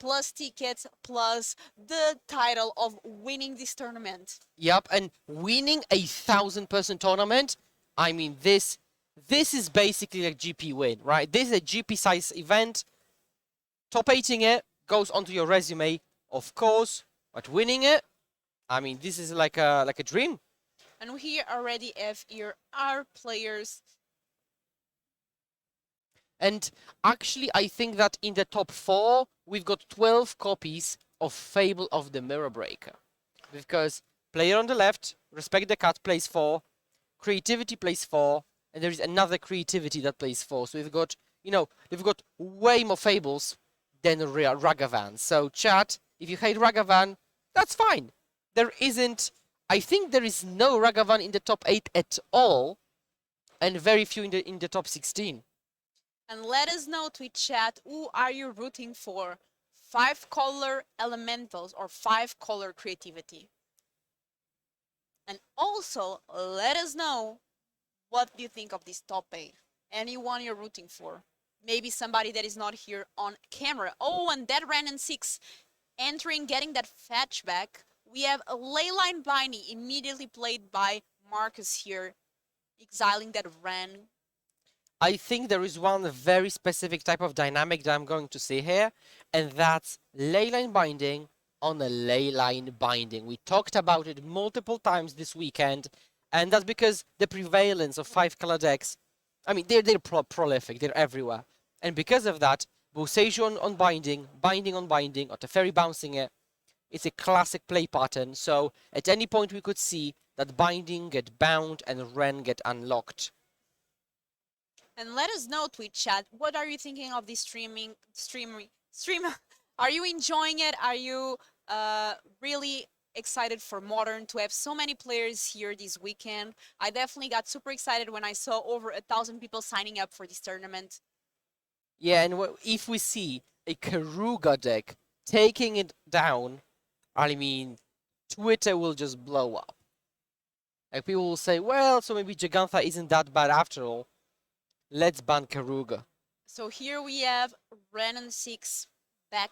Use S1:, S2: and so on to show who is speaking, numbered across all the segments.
S1: plus tickets, plus the title of winning this tournament.
S2: Yep, and winning a 1,000-person tournament, I mean, this is basically like GP win, right? This is a GP size event. Top 8ing it goes onto your resume, of course, but winning it, I mean, this is like a dream.
S1: And we here already have here our players.
S2: And actually, I think that in the top 4, we've got 12 copies of Fable of the Mirror Breaker. Because player on the left, Respect the Cat, plays 4, Creativity plays 4, and there is another Creativity that plays 4. So we've got, we've got way more Fables than Ragavan. So chat, if you hate Ragavan, that's fine. There isn't, I think there is no Ragavan in the top 8 at all, and very few in the top 16.
S1: And let us know, Twitch chat, who are you rooting for? 5-color elementals or 5-color creativity? And also, let us know what do you think of this top 8? Anyone you're rooting for? Maybe somebody that is not here on camera. Oh, and that Ren and 6 entering, getting that fetch back. We have a Leyline Binding immediately played by Marcus here, exiling that Ren.
S2: I think there is one very specific type of dynamic that I'm going to see here, and that's Leyline Binding on a Leyline Binding. We talked about it multiple times this weekend, and that's because the prevalence of 5-color decks, I mean, they're prolific, they're everywhere. And because of that, Boseiju on Binding, Binding on Binding, or Teferi bouncing it, it's a classic play pattern, so at any point we could see that Binding get bound and Ren get unlocked.
S1: And let us know, Twitch chat, what are you thinking of this stream? Are you enjoying it? Are you really excited for Modern to have so many players here this weekend? I definitely got super excited when I saw over 1,000 people signing up for this tournament.
S2: Yeah, and if we see a Karuga deck taking it down, I mean, Twitter will just blow up. Like, people will say, well, so maybe Jegantha isn't that bad after all. Let's ban Karuga.
S1: So here we have Ren and 6 back.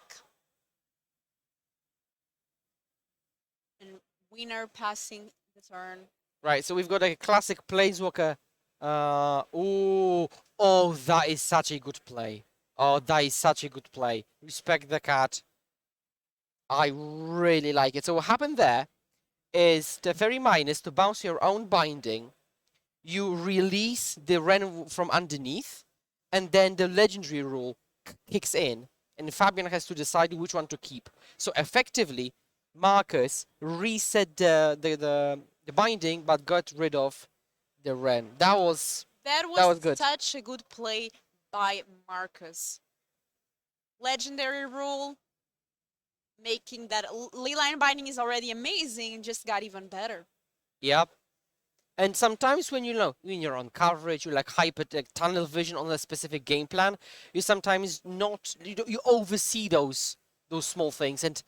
S1: And winner passing the turn.
S2: Right, so we've got a classic Planeswalker. Oh, that is such a good play. Oh, that is such a good play. Respect the Cat. I really like it. So what happened there is the Teferi minus to bounce your own Binding. You release the Ren from underneath, and then the legendary rule kicks in, and Fabian has to decide which one to keep. So effectively, Marcus reset the Binding, but got rid of the Ren. That was good.
S1: Such a good play by Marcus. Legendary rule, making that Leyline Binding is already amazing, just got even better.
S2: Yep. And sometimes when when you're on coverage, you like tunnel vision on a specific game plan, you sometimes you oversee those small things, and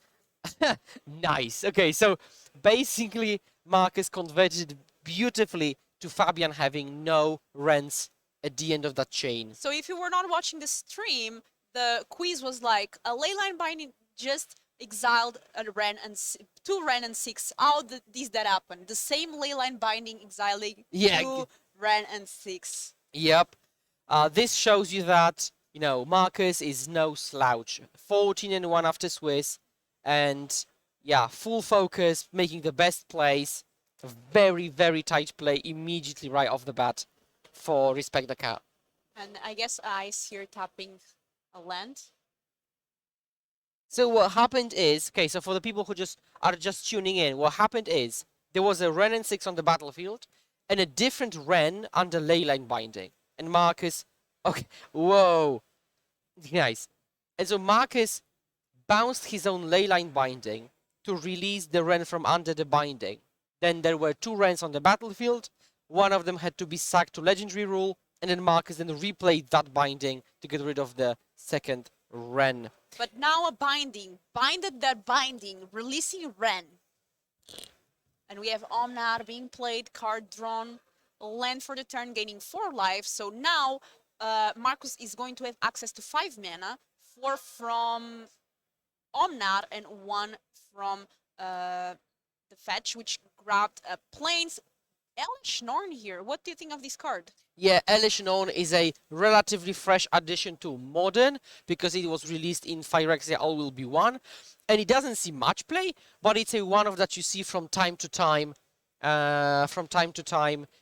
S2: nice. Okay, so basically Marcus converted beautifully to Fabian having no Rens at the end of that chain.
S1: So if you were not watching the stream, the quiz was like a Leyline Binding just exiled a Ren and 2 Ren and 6. How did that happen? The same Leyline Binding exiling 2 Ren and 6.
S2: Yep. This shows you that Marcus is no slouch. 14-1 after Swiss, and yeah, full focus, making the best plays. Very, very tight play immediately right off the bat for Respect the Cat.
S1: And I guess Ice here tapping a land.
S2: So what happened is, okay, so for the people who are just tuning in, what happened is there was a Ren and 6 on the battlefield and a different Ren under Leyline Binding. And Marcus, okay, whoa, nice. And so Marcus bounced his own Leyline Binding to release the Ren from under the Binding. Then there were 2 Rens on the battlefield. One of them had to be sacked to Legendary Rule, and then Marcus then replayed that Binding to get rid of the second Ren.
S1: But now a Binding, binded that Binding, releasing Ren. And we have Omnar being played, card drawn, land for the turn, gaining 4 life. So now Marcus is going to have access to 5 mana, 4 from Omnath and one from the fetch, which grabbed a plains. Elish Norn here. What do you think of this card?
S2: Yeah, Elish Known is a relatively fresh addition to Modern because it was released in Phyrexia All Will Be One, and it doesn't see much play, but it's a one of that you see from time to time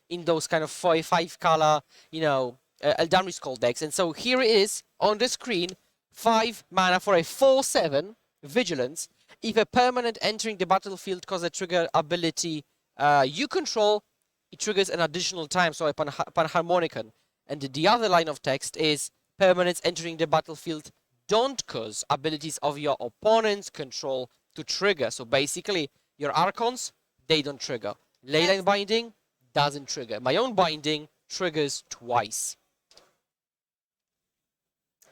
S2: in those kind of 5 color, Eldamri's Call decks. And so here it is on the screen, 5 mana for a 4/7 Vigilance. If a permanent entering the battlefield causes a trigger ability you control, it triggers an additional time, so upon Harmonicon. And the other line of text is permanents entering the battlefield don't cause abilities of your opponent's control to trigger. So basically, your Archons, they don't trigger. Leyline Binding doesn't trigger. My own Binding triggers twice.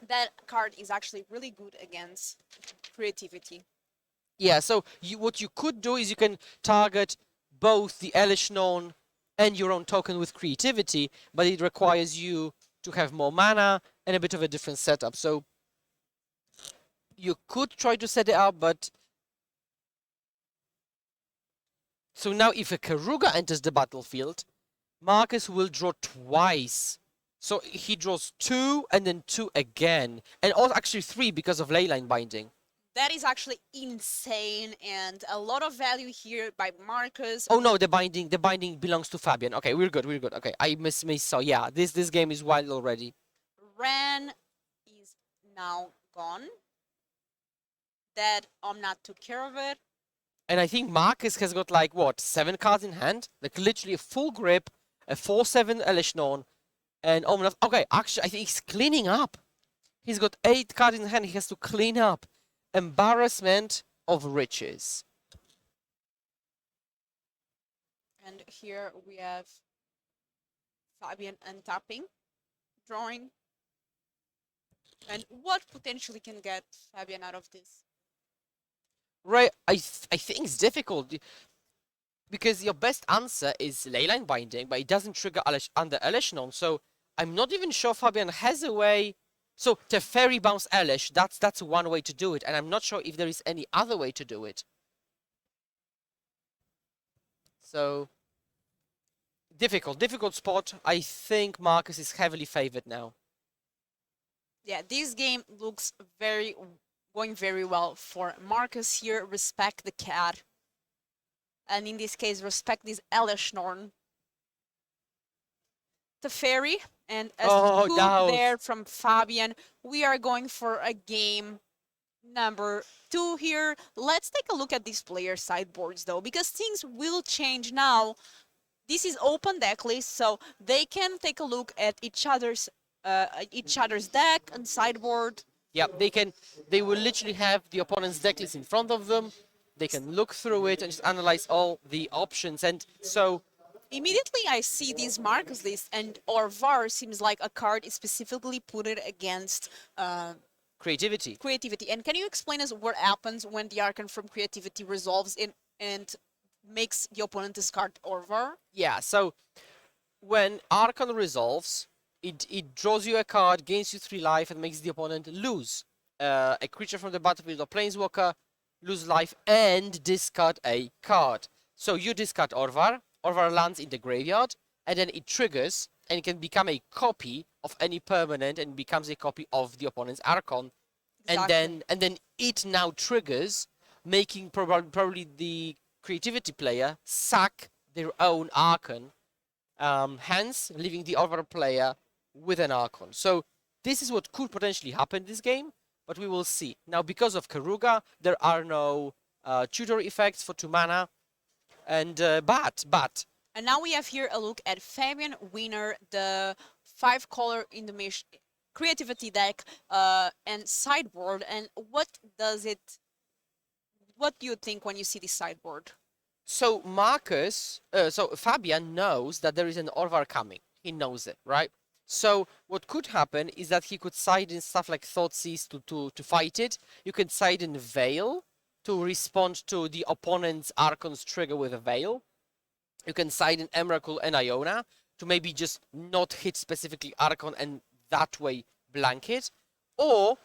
S1: That card is actually really good against creativity.
S2: Yeah, so what you could do is you can target both the Elish Known and your own token with creativity, but it requires you to have more mana and a bit of a different setup. So you could try to set it up, but... So now if a Karuga enters the battlefield, Marcus will draw twice. So he draws 2 and then 2 again. And also actually 3 because of Leyline Binding.
S1: That is actually insane, and a lot of value here by Marcus.
S2: Oh no, the binding belongs to Fabian. Okay, we're good. Okay, I saw. Yeah, this game is wild already.
S1: Ren is now gone. That Omnath took care of it.
S2: And I think Marcus has got like what, 7 cards in hand? Like literally a full grip, a 4/7 Elish Known, and Omnath. Okay, actually I think he's cleaning up. He's got 8 cards in hand, he has to clean up. Embarrassment of riches.
S1: And here we have Fabian untapping, drawing. And what potentially can get Fabian out of this?
S2: Right, I think it's difficult because your best answer is Leyline Binding, but it doesn't trigger under Elish Known, so I'm not even sure Fabian has a way. So Teferi bounce Elish, that's one way to do it, and I'm not sure if there is any other way to do it. So difficult spot. I think Marcus is heavily favored now.
S1: Yeah, this game looks going very well for Marcus here. Respect the cat, and in this case, respect this Elish Norn. Teferi. And a scoop there from Fabian. We are going for a game number 2 here. Let's take a look at these player sideboards though, because things will change now. This is open deck list, so they can take a look at each other's deck and sideboard.
S2: Yeah, they will literally have the opponent's deck list in front of them. They can look through it and just analyze all the options. And so
S1: immediately I see this Marcus list, and Orvar seems like a card is specifically put it against
S2: creativity.
S1: And can you explain us what happens when the Archon from creativity resolves and makes the opponent discard Orvar?
S2: Yeah, so when Archon resolves, it draws you a card, gains you 3 life, and makes the opponent lose a creature from the battlefield or planeswalker, lose life, and discard a card. So you discard Orvar. Orvar lands in the graveyard, and then it triggers, and it can become a copy of any permanent, and becomes a copy of the opponent's Archon. Exactly. And then it now triggers, making probably the creativity player sack their own Archon, hence leaving the other player with an Archon. So this is what could potentially happen this game, but we will see. Now, because of Karuga, there are no tutor effects for 2 mana. And but.
S1: And now we have here a look at Fabian Wiener, the 5-color in the creativity deck and sideboard. And what do you think when you see this sideboard?
S2: So Fabian knows that there is an Orvar coming. He knows it, right? So what could happen is that he could side in stuff like Thoughtseize to fight it. You can side in Veil to respond to the opponent's Archon's trigger with a Veil. You can side in Emrakul and Iona to maybe just not hit specifically Archon and that way blank it. Or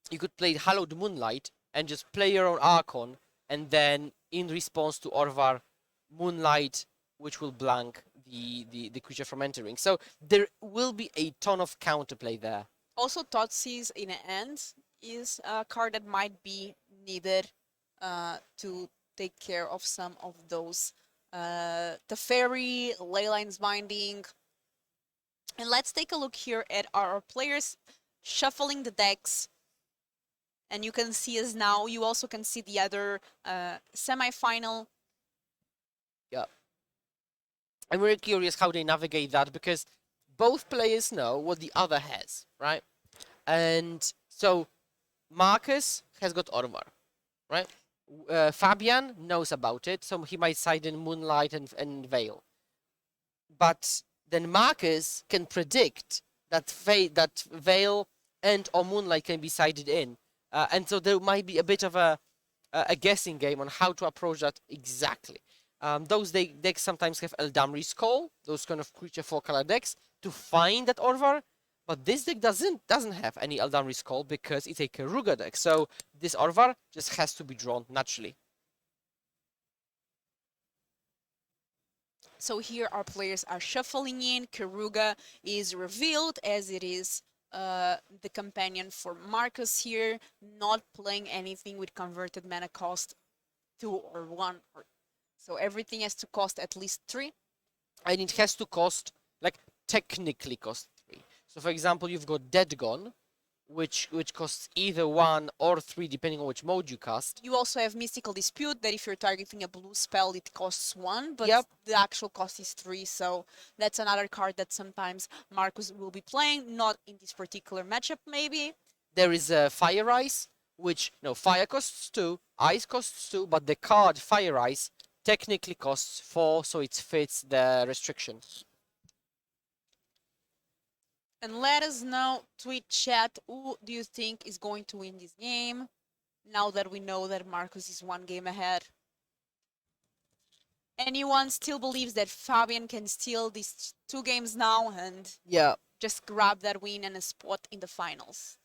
S2: you could play Hallowed Moonlight and just play your own Archon, and then in response to Orvar, Moonlight, which will blank the creature from entering. So there will be a ton of counterplay there.
S1: Also, Thoughtseize in the end is a card that might be needed to take care of some of those Teferi, Leyline's Binding. And let's take a look here at our players shuffling the decks. And you can see us now. You also can see the other semi-final.
S2: Yeah. I'm very curious how they navigate that, because both players know what the other has, right? And so Marcus has got Orvar, right? Fabian knows about it, so he might side in Moonlight and Veil. But then Marcus can predict that Veil and or Moonlight can be sided in. And so there might be a bit of a guessing game on how to approach that exactly. Those decks sometimes have Eldamri's Call, those kind of creature 4-color decks, to find that Orvar. But this deck doesn't have any Eldamri's Call because it's a Keruga deck. So this Orvar just has to be drawn naturally.
S1: So here our players are shuffling in. Keruga is revealed as it is the companion for Marcus here, not playing anything with converted mana cost 2 or 1. So everything has to cost at least 3.
S2: And it has to cost, like, technically cost 3. So for example, you've got Dead Gone, which costs either 1 or 3 depending on which mode you cast.
S1: You also have Mystical Dispute, that if you're targeting a blue spell, it costs 1, but
S2: Yep.
S1: the actual cost is 3, so that's another card that sometimes Marcus will be playing, not in this particular matchup maybe.
S2: There is Fire Ice, which, no, Fire costs 2, Ice costs 2, but the card Fire Ice technically costs 4, so it fits the restriction.
S1: And let us know, tweet chat, who do you think is going to win this game, now that we know that Marcus is 1 game ahead. Anyone still believes that Fabian can steal these 2 games now and
S2: Yeah.
S1: just grab that win and a spot in the finals?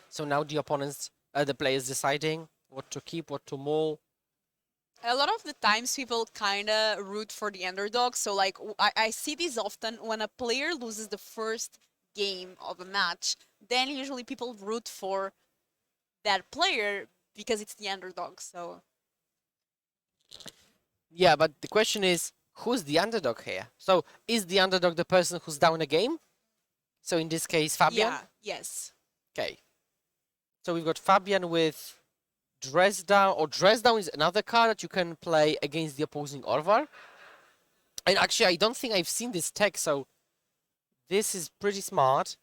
S2: So now the opponents, the players deciding what to keep, what to mull.
S1: A lot of the times people kind of root for the underdog. So like I see this often when a player loses the first game of a match, then usually people root for that player because it's the underdog. So
S2: Yeah, but the question is, who's the underdog here? So is the underdog the person who's down a game? So in this case, Fabian?
S1: yeah, yes.
S2: Okay. So we've got Fabian with Dress Down, or Dress Down is another card that you can play against the opposing Orvar. And actually, I don't think I've seen this tech, so this is pretty smart.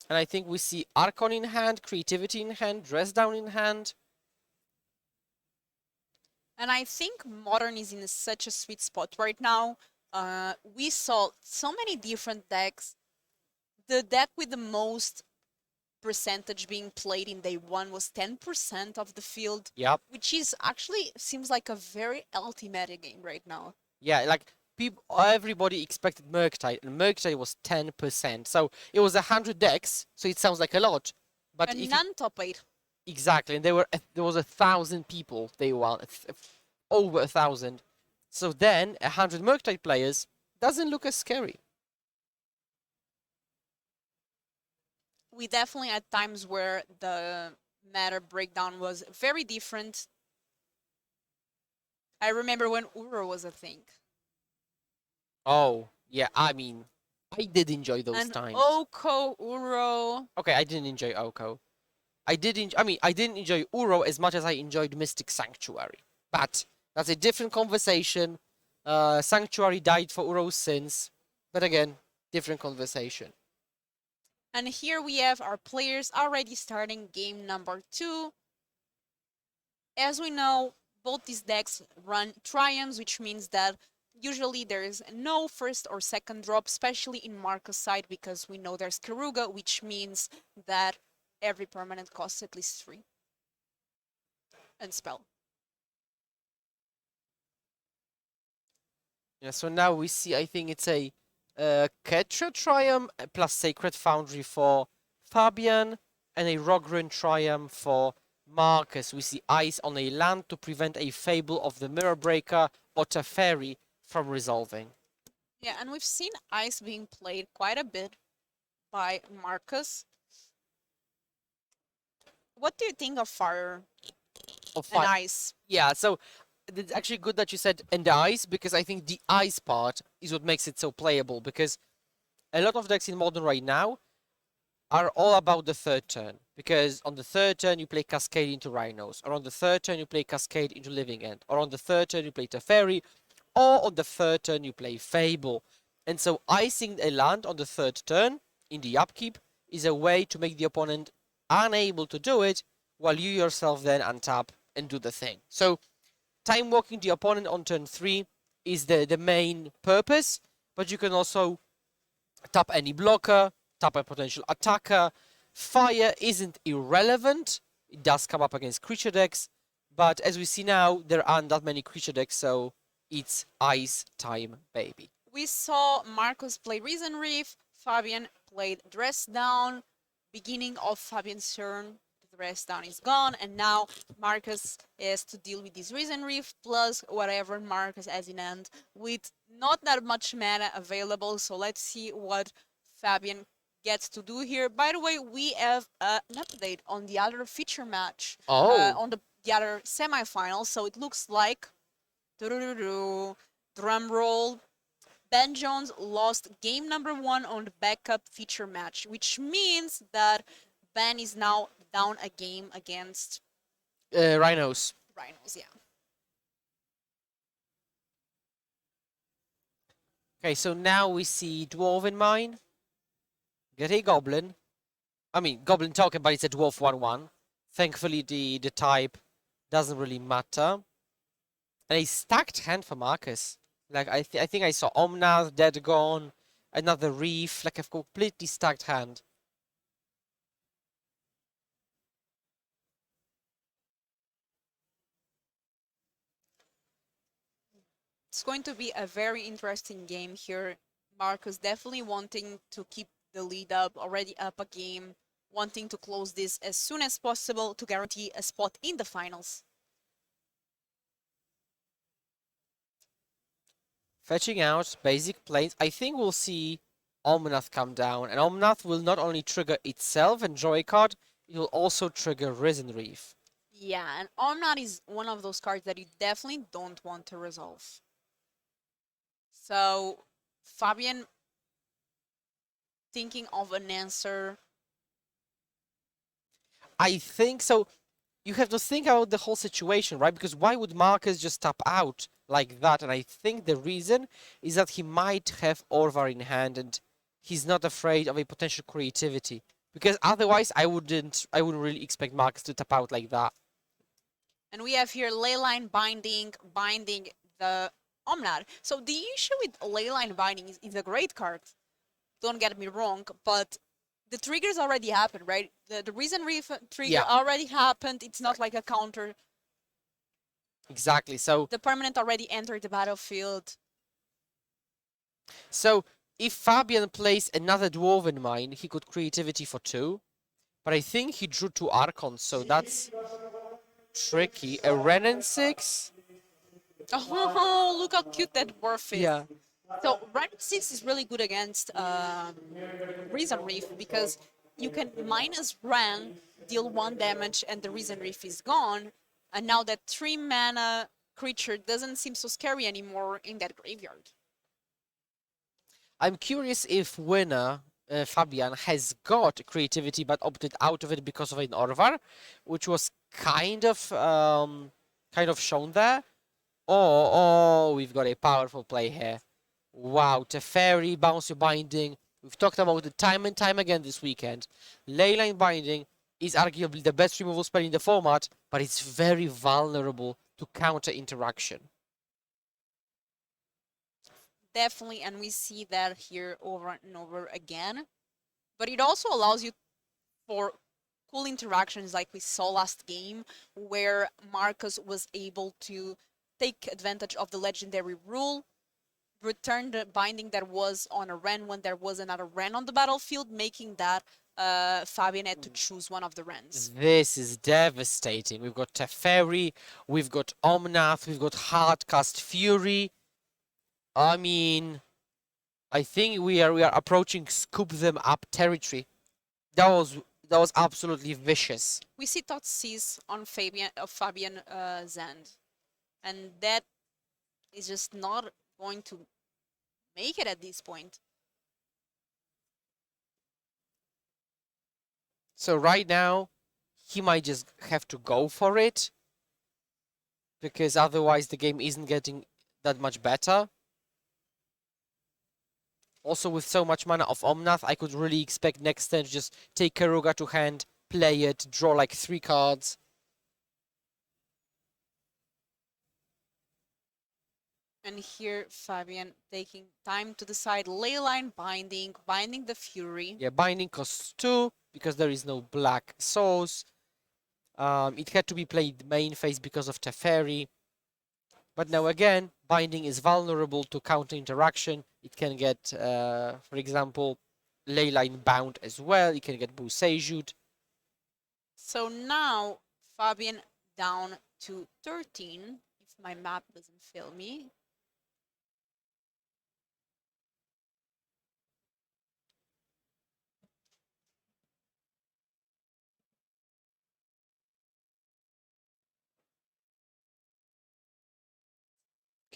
S2: And I think we see Archon in hand, Creativity in hand, Dress Down in hand.
S1: And I think Modern is in such a sweet spot right now. We saw so many different decks. The deck with the most percentage being played in day 1 was 10% of the field.
S2: Yep.
S1: Which is actually seems like a very LT meta game right now.
S2: Yeah, like everybody expected Murktide, and Murktide was 10%. So it was 100 decks, so it sounds like a lot. But
S1: And
S2: if
S1: none top 8.
S2: exactly, and there was 1,000 people they won, over 1,000. So then 100 Murktide players doesn't look as scary.
S1: We definitely had times where the meta breakdown was very different. I remember when Uro was a thing.
S2: Oh, yeah, I mean, I did enjoy those
S1: And
S2: times.
S1: Oko, Uro.
S2: Okay, I didn't enjoy Oko. I didn't enjoy Uro as much as I enjoyed Mystic Sanctuary. But that's a different conversation. Sanctuary died for Uro's sins. But again, different conversation.
S1: And here we have our players already starting game number 2. As we know, both these decks run triumphs, which means that usually there is no first or second drop, especially in Marco's side, because we know there's Keruga, which means that every permanent costs at least 3. And spell.
S2: Yeah, so now we see, I think it's a Ketra Triumph plus Sacred Foundry for Fabian, and a Rogrin Triumph for Marcus. We see Ice on a land to prevent a Fable of the Mirror Breaker or Teferi from resolving.
S1: Yeah, and we've seen Ice being played quite a bit by Marcus. What do you think of Fire and Ice?
S2: Yeah, so it's actually good that you said and the ice, because I think the ice part is what makes it so playable, because a lot of decks in Modern right now are all about the third turn, because on the third turn you play Cascade into Rhinos, or on the third turn you play Cascade into Living End, or on the third turn you play Teferi, or on the third turn you play Fable. And so icing a land on the third turn in the upkeep is a way to make the opponent unable to do it, while you yourself then untap and do the thing. So time walking the opponent on turn 3 is the main purpose, but you can also tap any blocker, tap a potential attacker. Fire isn't irrelevant. It does come up against creature decks, but as we see now, there aren't that many creature decks, so it's ice time, baby.
S1: We saw Marcus play Reason Reef, Fabian played Dress Down. Beginning of Fabian's turn, the Dress Down is gone, and now Marcus is to deal with this Reason Reef plus whatever Marcus has in hand with not that much mana available. So let's see what Fabian gets to do here. By the way, we have an update on the other feature match, on the other semifinal. So it looks like, drum roll, Ben Jones lost game number 1 on the backup feature match, which means that Ben is now down a game against
S2: Rhinos.
S1: Rhinos. Yeah.
S2: Okay, so now we see Dwarven Mine, get a Goblin. I mean, Goblin token, but it's a Dwarf 1/1. Thankfully, the type doesn't really matter. And a stacked hand for Marcus. Like, I think I saw Omnath, Dead Gone, another Reef, like a completely stacked hand.
S1: It's going to be a very interesting game here. Marcus definitely wanting to keep the lead up, already up a game, wanting to close this as soon as possible to guarantee a spot in the finals.
S2: Fetching out basic planes. I think we'll see Omnath come down, and Omnath will not only trigger itself and draw a card, it will also trigger Risen Reef.
S1: Yeah, and Omnath is one of those cards that you definitely don't want to resolve. So, Fabian thinking of an answer.
S2: I think so. You have to think about the whole situation, right? Because why would Marcus just tap out like that? And I think the reason is that he might have Orvar in hand and he's not afraid of a potential creativity. Because otherwise I wouldn't really expect Marcus to tap out like that.
S1: And we have here Leyline binding the Omnath. So the issue with Leyline binding is a great card. Don't get me wrong, but the triggers already happened, right? The Reason Reef trigger already happened. It's not like a counter.
S2: Exactly. So
S1: the permanent already entered the battlefield.
S2: So if Fabian plays another Dwarven Mine, he could creativity for 2. But I think he drew 2 Archons, so that's tricky. A Renin 6?
S1: Oh, look how cute that dwarf is.
S2: Yeah.
S1: So Renin 6 is really good against Reason Reef because you can minus Ren, deal 1 damage, and the Reason Reef is gone. And now that 3 mana creature doesn't seem so scary anymore in that graveyard.
S2: I'm curious if winner Fabian has got creativity but opted out of it because of an Orvar, which was kind of shown there. Oh, we've got a powerful play here. Wow, Teferi, Bouncy Binding. We've talked about it time and time again this weekend. Leyline Binding is arguably the best removal spell in the format, but it's very vulnerable to counter interaction.
S1: Definitely, and we see that here over and over again. But it also allows you for cool interactions like we saw last game, where Marcus was able to take advantage of the legendary rule return the binding that was on a Ren when there was another Ren on the battlefield, making that Fabian had to choose one of the Rens.
S2: This is devastating. We've got Teferi, we've got Omnath, we've got Hardcast Fury. I mean, I think we are approaching scoop them up territory. That was absolutely vicious.
S1: We see Thoughtseize on Fabian Zand, and that is just not going to make it at this point.
S2: So right now, he might just have to go for it, because otherwise the game isn't getting that much better. Also, with so much mana of Omnath, I could really expect next turn to just take Keruga to hand, play it, draw like 3 cards.
S1: And here Fabian taking time to decide Leyline binding the Fury.
S2: Yeah, binding costs 2 because there is no black source. It had to be played main phase because of Teferi. But now again, binding is vulnerable to counter interaction. It can get, for example, Leyline bound as well. It can get Bousejud.
S1: So now Fabian down to 13, if my map doesn't fail me.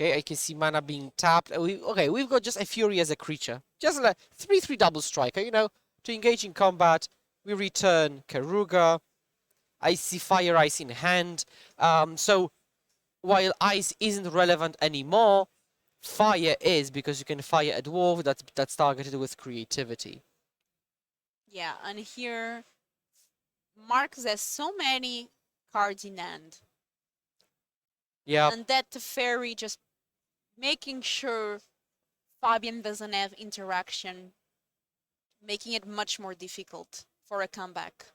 S2: Okay, I can see mana being tapped. We've got just a Fury as a creature. Just like 3/3 double striker, you know, to engage in combat. We return Keruga. I see Fire Ice in hand. So while Ice isn't relevant anymore, Fire is, because you can fire a dwarf that's targeted with creativity.
S1: Yeah, and here Marcus has so many cards in hand.
S2: Yeah.
S1: And that Teferi just making sure Fabian doesn't have interaction, making it much more difficult for a comeback.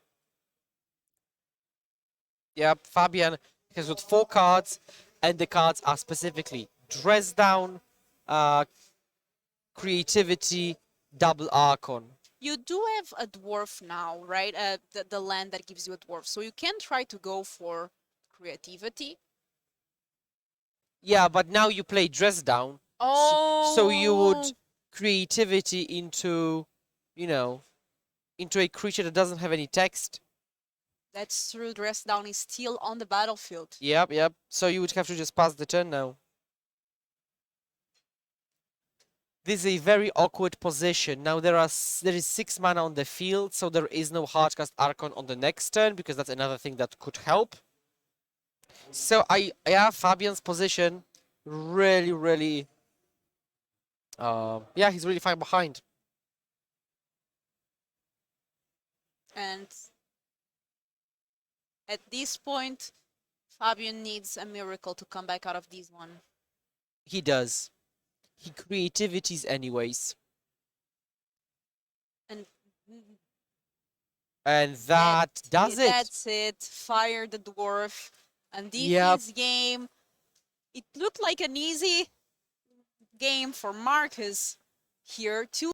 S2: Yep, Fabian has got 4 cards, and the cards are specifically Dress Down, Creativity, Double Archon.
S1: You do have a dwarf now, right? The land that gives you a dwarf. So you can try to go for creativity.
S2: Yeah, but now you play Dress Down.
S1: Oh.
S2: So you would creativity into, you know, into a creature that doesn't have any text.
S1: That's true. Dress down is still on the battlefield.
S2: Yep. So you would have to just pass the turn now. This is a very awkward position. Now there is 6 mana on the field, so there is no Hardcast Archon on the next turn, because that's another thing that could help. So I have Fabian's position really yeah, he's really far behind.
S1: And at this point, Fabian needs a miracle to come back out of this one.
S2: He does. He creativities anyways. And that does it.
S1: That's it. Fire the dwarf. And this game, it looked like an easy game for Marcus here.